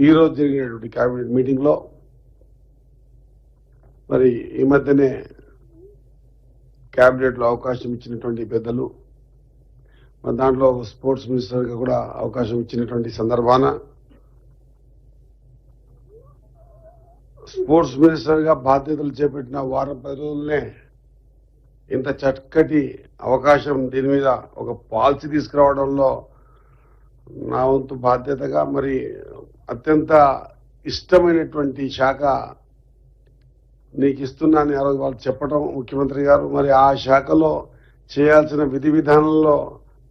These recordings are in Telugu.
ఈరోజు జరిగినటువంటి కేబినెట్ మీటింగ్లో మరి ఈ మధ్యనే కేబినెట్లో అవకాశం ఇచ్చినటువంటి పెద్దలు మరి దాంట్లో స్పోర్ట్స్ మినిస్టర్గా కూడా అవకాశం ఇచ్చినటువంటి సందర్భాన స్పోర్ట్స్ మినిస్టర్గా బాధ్యతలు చేపట్టిన వారం 10 రోజులనే ఇంత చక్కటి అవకాశం దీని మీద ఒక పాలసీ తీసుకురావడంలో నా వంతు బాధ్యతగా మరి అత్యంత ఇష్టమైనటువంటి శాఖ నీకు ఇస్తున్నాను ఆ రోజు వాళ్ళు చెప్పడం ముఖ్యమంత్రి గారు మరి ఆ శాఖలో చేయాల్సిన విధి విధానంలో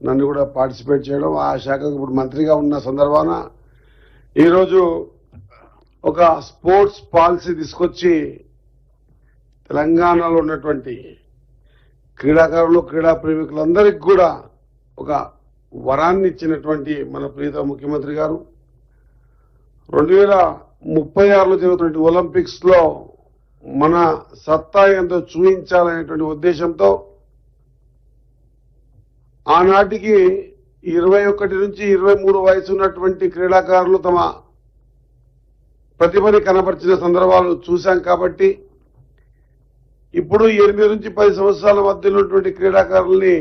నన్ను కూడా పార్టిసిపేట్ చేయడం ఆ శాఖకు ఇప్పుడు మంత్రిగా ఉన్న సందర్భాన ఈరోజు ఒక స్పోర్ట్స్ పాలసీ తీసుకొచ్చి తెలంగాణలో ఉన్నటువంటి క్రీడాకారులు క్రీడా ప్రేమికులందరికీ కూడా ఒక వరాన్ని ఇచ్చినటువంటి మన ప్రీత ముఖ్యమంత్రి గారు 2036లో జరుగుతున్న ఒలింపిక్స్ లో మన సత్తా ఎంతో చూపించాలనేటువంటి ఉద్దేశంతో ఆనాటికి 21 నుంచి 23 వయసు ఉన్నటువంటి క్రీడాకారులు తమ ప్రతిభని కనబర్చిన సందర్భాలు చూశాం కాబట్టి ఇప్పుడు 8 నుంచి 10 సంవత్సరాల మధ్యలో ఉన్నటువంటి క్రీడాకారుల్ని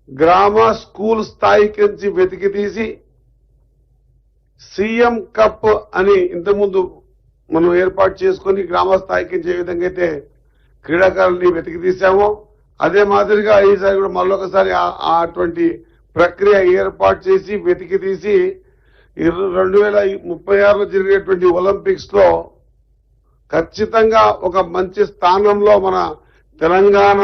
గ్రామ స్కూల్ స్థాయికి నుంచి వెతికి తీసి సీఎం కప్ అని ఇంతకుముందు మనం ఏర్పాటు చేసుకుని గ్రామ స్థాయికి ఏ విధంగా అయితే క్రీడాకారుల్ని వెతికి తీసామో అదే మాదిరిగా ఈసారి కూడా మళ్ళొకసారి అటువంటి ప్రక్రియ ఏర్పాటు చేసి వెతికి తీసి 2036లో జరిగేటువంటి ఒలింపిక్స్ లో ఖచ్చితంగా ఒక మంచి స్థానంలో మన తెలంగాణ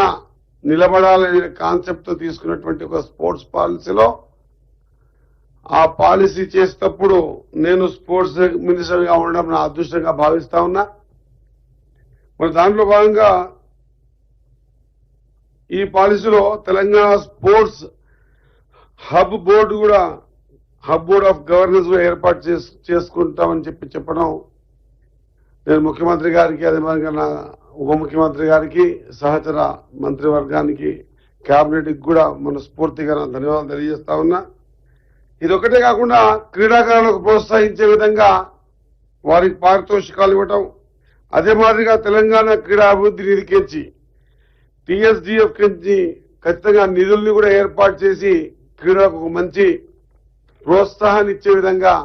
నిలబడాలనే కాన్సెప్ట్ తో తీసుకున్నటువంటి ఒక స్పోర్ట్స్ పాలసీలో ఆ పాలసీ చేసేటప్పుడు నేను స్పోర్ట్స్ మినిస్టర్ గా ఉండడం నా అదృష్టంగా భావిస్తా ఉన్నా. మరి దాంట్లో భాగంగా ఈ పాలసీలో తెలంగాణ స్పోర్ట్స్ హబ్ బోర్డు కూడా హబ్ బోర్డ్ ఆఫ్ గవర్నెన్స్ కూడా ఏర్పాటు చేసుకుంటామని చెప్పడం నేను ముఖ్యమంత్రి గారికి అదే మాదిరిగా నా ఉప ముఖ్యమంత్రి గారికి సహచర మంత్రివర్గానికి కేబినెట్ కి కూడా మనస్ఫూర్తిగా ధన్యవాదాలు తెలియజేస్తా ఉన్నా. ఇదొక్కటే కాకుండా క్రీడాకారులకు ప్రోత్సహించే విధంగా వారికి పారితోషికాలు ఇవ్వటం అదే మాదిరిగా తెలంగాణ క్రీడా అభివృద్ధి నిధికించి టీఎస్డీఎఫ్ కించి ఖచ్చితంగా నిధుల్ని కూడా ఏర్పాటు చేసి క్రీడలకు ఒక మంచి ప్రోత్సాహాన్ని ఇచ్చే విధంగా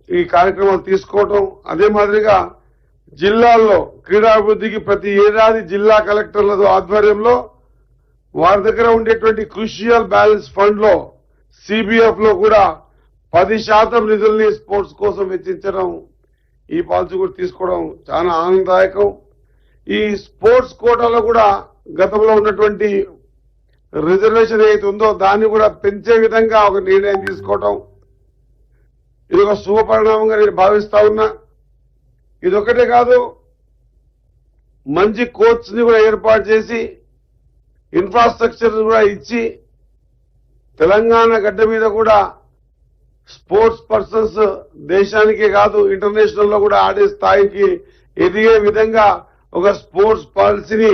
ఈ కార్యక్రమాలు తీసుకోవటం అదే మాదిరిగా జిల్లాల్లో క్రీడాభివృద్ధికి ప్రతి ఏడాది జిల్లా కలెక్టర్ల ఆధ్వర్యంలో వారి దగ్గర ఉండేటువంటి క్రూషియల్ బ్యాలెన్స్ ఫండ్ లో సిబిఎఫ్ లో కూడా 10% నిధుల్ని స్పోర్ట్స్ కోసం వెచ్చించడం ఈ పాలసీ కూడా తీసుకోవడం చాలా ఆనందదాయకం. ఈ స్పోర్ట్స్ కోటాలో కూడా గతంలో ఉన్నటువంటి రిజర్వేషన్ ఏదైతే ఉందో దాన్ని కూడా పెంచే విధంగా ఒక నిర్ణయం తీసుకోవడం ఇది ఒక శుభ పరిణామంగా నేను భావిస్తా ఉన్నా. ఇదొక్కటే కాదు మంచి కోచ్ ని కూడా ఏర్పాటు చేసి ఇన్ఫ్రాస్ట్రక్చర్ కూడా ఇచ్చి తెలంగాణ గడ్డ మీద కూడా స్పోర్ట్స్ పర్సన్స్ దేశానికే కాదు ఇంటర్నేషనల్ లో కూడా ఆడే స్థాయికి ఎదిగే విధంగా ఒక స్పోర్ట్స్ పాలసీని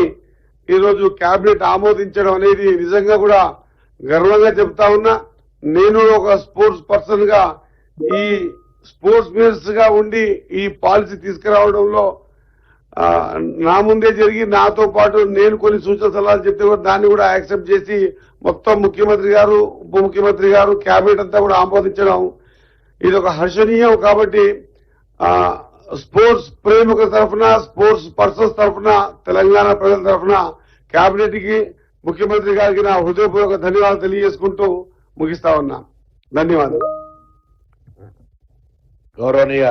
ఈరోజు కేబినెట్ ఆమోదించడం అనేది నిజంగా కూడా గర్వంగా చెప్తా ఉన్నా. నేను ఒక స్పోర్ట్స్ పర్సన్ గా ఈ స్పోర్ట్స్ మినిస్టర్ గా ఉండి ఈ పాలసీ తీసుకురావడంలో నా ముందే జరిగి నాతో పాటు నేను కొన్ని సూచన సలహాలు చెప్తే కూడా దాన్ని కూడా యాక్సెప్ట్ చేసి మొత్తం ముఖ్యమంత్రి గారు ఉప ముఖ్యమంత్రి గారు కేబినెట్ అంతా కూడా ఆమోదించడం ఇది ఒక హర్షణీయం. కాబట్టి స్పోర్ట్స్ ప్రేమికుల తరఫున స్పోర్ట్స్ పర్సన్స్ తరఫున తెలంగాణ ప్రజల తరఫున కేబినెట్ కి ముఖ్యమంత్రి గారికి నా హృదయపూర్వక ధన్యవాదాలు తెలియజేసుకుంటూ ముగిస్తా ఉన్నా. ధన్యవాదాలు. గౌరవనీయ